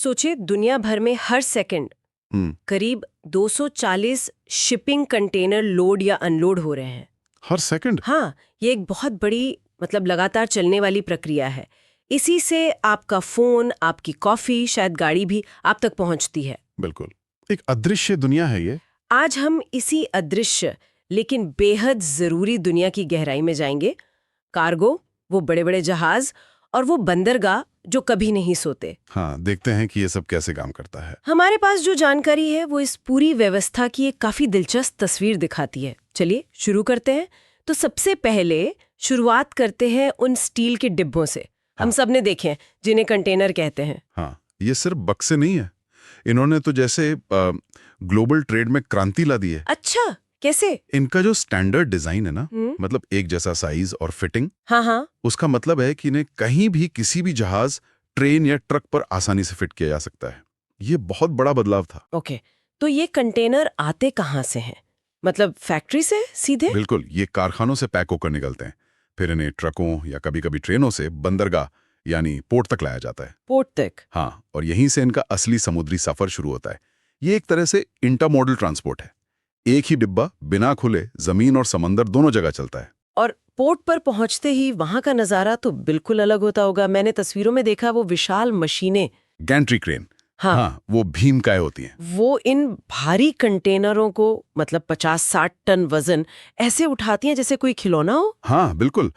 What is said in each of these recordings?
सोचिए दुनिया भर में हर सेकंड करीब 240 शिपिंग कंटेनर लोड या अनलोड हो रहे हैं। हर सेकंड? हाँ, ये एक बहुत बड़ी लगातार चलने वाली प्रक्रिया है। इसी से आपका फोन, आपकी कॉफी, शायद गाड़ी भी आप तक पहुंचती है। बिल्कुल, एक अदृश्य दुनिया है ये। आज हम इसी अदृश्य लेकिन बेहद जरूरी दुनिया की गहराई में जाएंगे। कार्गो, वो बड़े बड़े जहाज और वो बंदरगाह जो कभी नहीं सोते। हाँ, देखते हैं कि ये सब कैसे काम करता है। हमारे पास जो जानकारी है वो इस पूरी व्यवस्था की एक काफी दिलचस्प तस्वीर दिखाती है। चलिए शुरू करते हैं। तो सबसे पहले शुरुआत करते हैं उन स्टील के डिब्बों से। हम सब ने देखे हैं, जिन्हें कंटेनर कहते हैं। हाँ, ये सिर्फ बक्से नहीं है। इन्होंने तो जैसे ग्लोबल ट्रेड में क्रांति ला दी है। अच्छा, कैसे? इनका जो स्टैंडर्ड डिजाइन है ना, मतलब एक जैसा साइज और फिटिंग, हाँ, उसका मतलब है कि इन्हें कहीं भी किसी भी जहाज, ट्रेन या ट्रक पर आसानी से फिट किया जा सकता है। ये बहुत बड़ा बदलाव था। ओके, तो ये कंटेनर आते कहाँ से हैं? मतलब फैक्ट्री से सीधे? बिल्कुल, ये कारखानों से पैक होकर निकलते हैं, फिर इन्हें ट्रकों या कभी-कभी ट्रेनों से बंदरगाह यानी पोर्ट तक लाया जाता है। पोर्ट तक? हाँ, और यहीं से इनका असली समुद्री सफर शुरू होता है। ये एक तरह से इंटरमोडल ट्रांसपोर्ट है। एक ही डिब्बा बिना खुले जमीन और समंदर दोनों जगह चलता है। और पोर्ट पर पहुंचते ही वहां का नजारा तो बिल्कुल अलग होता होगा। मैंने तस्वीरों में देखा वो विशाल मशीनें। Gantry crane. हाँ, वो भीमकाय होती हैं। वो इन भारी कंटेनरों को 50-60 टन वजन ऐसे उठाती हैं जैसे कोई खिलौना हो। हाँ, बिल्कुल।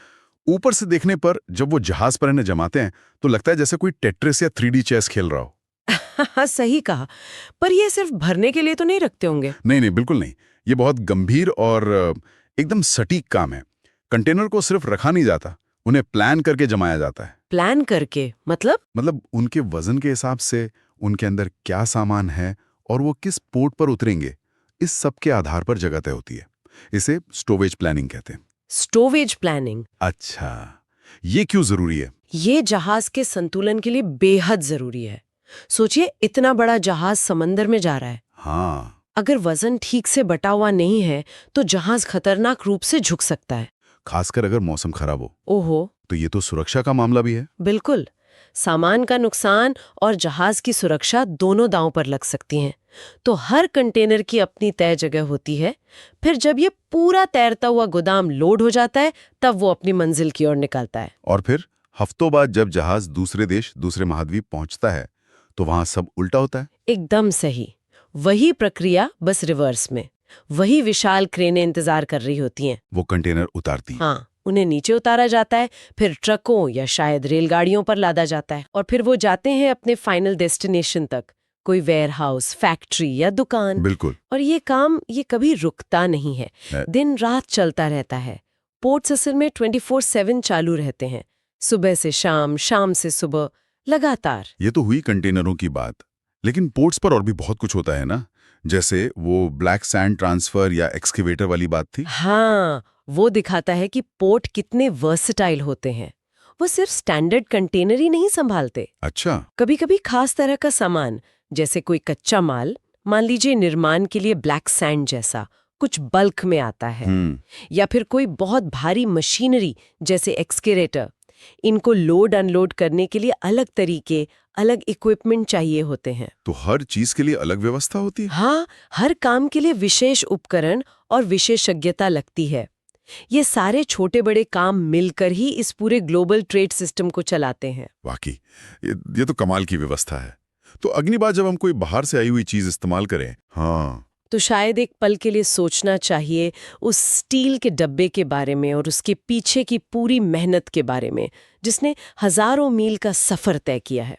ऊपर से देखने पर जब वो जहाज पर इन्हें जमाते हैं तो लगता है जैसे कोई टेट्रिस या 3D चेस खेल रहा हो। हाँ, सही कहा। पर ये सिर्फ भरने के लिए तो नहीं रखते होंगे? नहीं, बिल्कुल नहीं। ये बहुत गंभीर और एकदम सटीक काम है। कंटेनर को सिर्फ रखा नहीं जाता, उन्हें प्लान करके जमाया जाता है। प्लान करके? मतलब उनके वजन के हिसाब से उनके अंदर क्या सामान है और वो किस पोर्ट पर उतरेंगे, इस सब के आधार पर जगह तय होती है। इसे स्टोवेज प्लानिंग कहते हैं। स्टोवेज प्लानिंग? अच्छा, ये क्यों जरूरी है? ये जहाज के संतुलन के लिए बेहद जरूरी है। सोचिए, इतना बड़ा जहाज समंदर में जा रहा है। हाँ, अगर वजन ठीक से बटा हुआ नहीं है तो जहाज खतरनाक रूप से झुक सकता है। खासकर अगर मौसम खराब हो। ओहो, तो ये तो सुरक्षा का मामला भी है। बिल्कुल। सामान का नुकसान और जहाज की सुरक्षा दोनों दांव पर लग सकती हैं। तो हर कंटेनर की अपनी तय जगह होती है। फिर जब ये पूरा तैरता हुआ गोदाम लोड हो जाता है तब वो अपनी मंजिल की ओर निकलता है। और फिर हफ्तों बाद जब जहाज दूसरे देश, दूसरे महाद्वीप पहुंचता है तो वहां सब उल्टा होता है। एकदम सही। वही प्रक्रिया, बस रिवर्स में। वही विशाल क्रेनें इंतजार कर रही होती हैं। वो कंटेनर उतारती हैं। हाँ, उन्हें नीचे उतारा जाता है, फिर ट्रकों या शायद रेलगाड़ियों पर लादा जाता है और फिर वो जाते हैं अपने फाइनल डेस्टिनेशन तक, कोई वेयरहाउस, फैक्ट्री या दुकान। बिल्कुल। और ये काम कभी रुकता नहीं है, दिन रात चलता रहता है। पोर्ट्स असल में 24/7 चालू रहते हैं, सुबह से शाम, शाम से सुबह, लगातार। ये तो हुई कंटेनरों की बात, लेकिन पोर्ट्स पर और भी बहुत कुछ होता है ना, जैसे वो ब्लैक सैंड ट्रांसफर या एक्सकेवेटर वाली बात थी। हाँ, वो दिखाता है कि पोर्ट कितने वर्सेटाइल होते हैं। वो सिर्फ स्टैंडर्ड कंटेनर ही नहीं संभालते। अच्छा। कभी कभी खास तरह का सामान, जैसे कोई कच्चा माल, मान लीजिए निर्माण के लिए ब्लैक सैंड जैसा कुछ बल्क में आता है, या फिर कोई बहुत भारी मशीनरी जैसे एक्सकेवेटर, इनको लोड अनलोड करने के लिए अलग तरीके, अलग इक्विपमेंट चाहिए होते हैं। तो हर चीज के लिए अलग व्यवस्था होती है? हाँ, हर काम के लिए विशेष उपकरण और विशेषज्ञता लगती है। ये सारे छोटे बड़े काम मिलकर ही इस पूरे ग्लोबल ट्रेड सिस्टम को चलाते हैं। वाकई, ये तो कमाल की व्यवस्था है। तो अगली बार जब हम कोई बाहर से आई हुई चीज इस्तेमाल करें, हाँ, तो शायद एक पल के लिए सोचना चाहिए उस स्टील के डब्बे के बारे में और उसके पीछे की पूरी मेहनत के बारे में, जिसने हजारों मील का सफर तय किया है।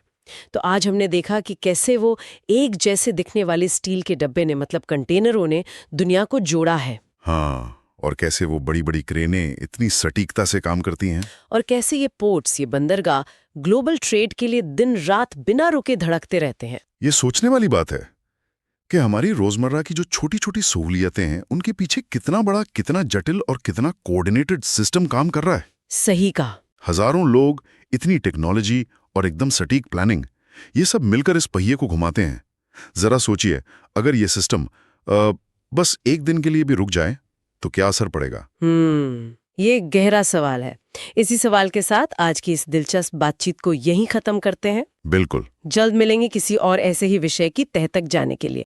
तो आज हमने देखा कि कैसे वो एक जैसे दिखने वाले स्टील के डब्बे ने, कंटेनरों ने दुनिया को जोड़ा है। हाँ, और कैसे वो बड़ी बड़ी क्रेनें इतनी सटीकता से काम करती हैं। और कैसे ये पोर्ट्स, ये बंदरगाह ग्लोबल ट्रेड के लिए दिन रात बिना रुके धड़कते रहते हैं। ये सोचने वाली बात है कि हमारी रोजमर्रा की जो छोटी छोटी सहूलियतें हैं, उनके पीछे कितना बड़ा, कितना जटिल और कितना कोऑर्डिनेटेड सिस्टम काम कर रहा है। सही कहा। हजारों लोग, इतनी टेक्नोलॉजी और एकदम सटीक प्लानिंग, ये सब मिलकर इस पहिए को घुमाते हैं। जरा सोचिए, अगर ये सिस्टम बस एक दिन के लिए भी रुक जाए तो क्या असर पड़ेगा। ये गहरा सवाल है। इसी सवाल के साथ आज की इस दिलचस्प बातचीत को यहीं खत्म करते हैं। बिल्कुल। जल्द मिलेंगे किसी और ऐसे ही विषय की तह तक जाने के लिए।